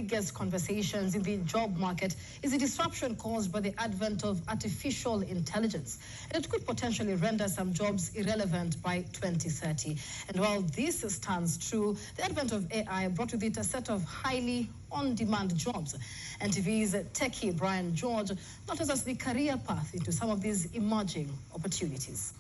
biggest conversations in the job market is the disruption caused by the advent of artificial intelligence. And it could potentially render some jobs irrelevant by 2030. And while this stands true, the advent of AI brought with it a set of highly on-demand jobs. NTV's techie Brian George notices us the career path into some of these emerging opportunities.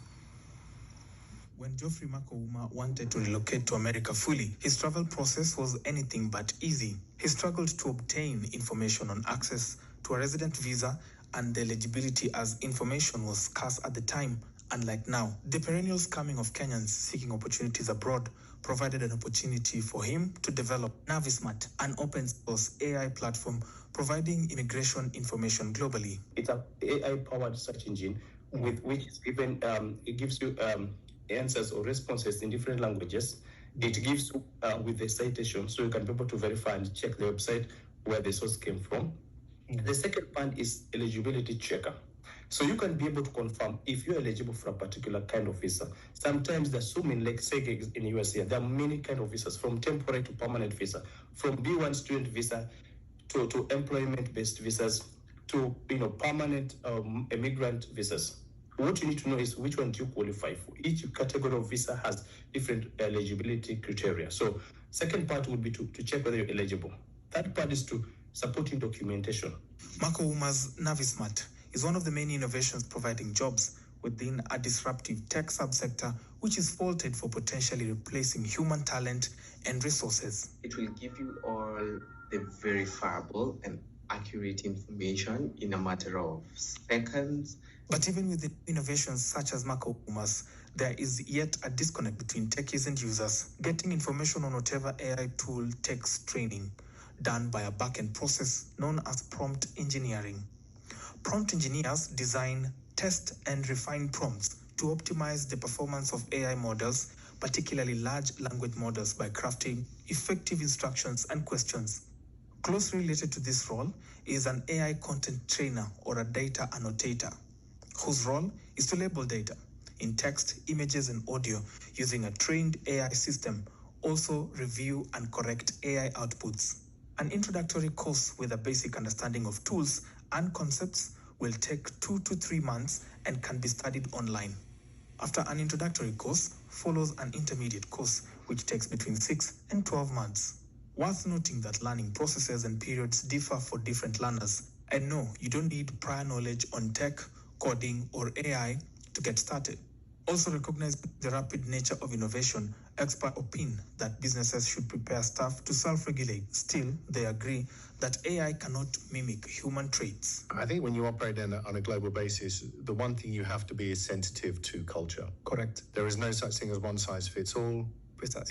When Geoffrey Mak'Ouma wanted to relocate to America fully, his travel process was anything but easy. He struggled to obtain information on access to a resident visa and the eligibility, as information was scarce at the time. Unlike now, the perennial scamming of Kenyans seeking opportunities abroad provided an opportunity for him to develop NaviSmart, an open-source AI platform providing immigration information globally. It's an AI-powered search engine with which is given, it gives you answers or responses in different languages. It gives you with the citation, so you can be able to verify and check the website where the source came from. The second part is eligibility checker. So you can be able to confirm if you're eligible for a particular kind of visa. Sometimes there's so many, like say in the US here, there are many kind of visas, from temporary to permanent visa, from B1 student visa to employment-based visas to permanent immigrant visas. What you need to know is which one do you qualify for. Each category of visa has different eligibility criteria. So second part would be to check whether you're eligible. Third part is to supporting documentation. Mak'Ouma's NaviSmart is one of the many innovations providing jobs within a disruptive tech subsector, which is faulted for potentially replacing human talent and resources. It will give you all the verifiable and accurate information in a matter of seconds. But even with the innovations such as Mak'Ouma's, there is yet a disconnect between techies and users. Getting information on whatever AI tool takes training, done by a back-end process known as prompt engineering. Prompt engineers design, test, and refine prompts to optimize the performance of AI models, particularly large language models, by crafting effective instructions and questions. Closely related to this role is an AI content trainer or a data annotator, whose role is to label data in text, images, and audio using a trained AI system, also review and correct AI outputs. An introductory course with a basic understanding of tools and concepts will take 2 to 3 months and can be studied online. After an introductory course follows an intermediate course, which takes between 6 and 12 months. Worth noting that learning processes and periods differ for different learners. And no, you don't need prior knowledge on tech, coding, or AI to get started. Also recognize the rapid nature of innovation. Experts opine that businesses should prepare staff to self-regulate. Still, they agree that AI cannot mimic human traits. I think when you operate on a global basis, the one thing you have to be is sensitive to culture. Correct. There is no such thing as one size fits all.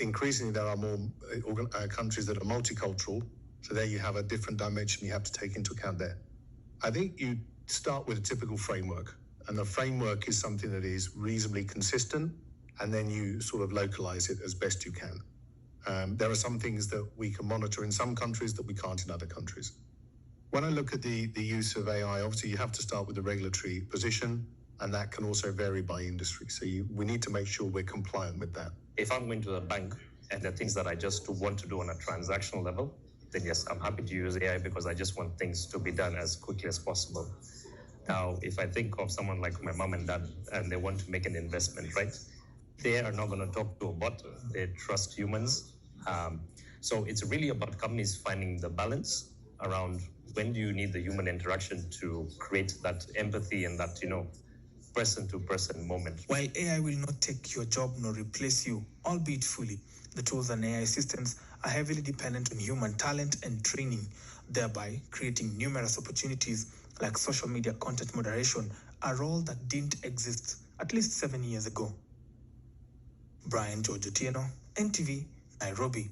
Increasingly, there are more countries that are multicultural. So there you have a different dimension you have to take into account there. I think you start with a typical framework. And the framework is something that is reasonably consistent, and then you sort of localize it as best you can. There are some things that we can monitor in some countries that we can't in other countries. When I look at the use of AI, obviously you have to start with the regulatory position, and that can also vary by industry. So we need to make sure we're compliant with that. If I'm going to the bank and the things that I just want to do on a transactional level, then yes, I'm happy to use AI because I just want things to be done as quickly as possible. Now, if I think of someone like my mom and dad and they want to make an investment, right? They are not going to talk to a bot. They trust humans. So it's really about companies finding the balance around when do you need the human interaction to create that empathy and that, person-to-person moment. While AI will not take your job nor replace you, albeit fully, the tools and AI systems are heavily dependent on human talent and training, thereby creating numerous opportunities like social media content moderation, a role that didn't exist at least 7 years ago. Brian George, NTV, Nairobi.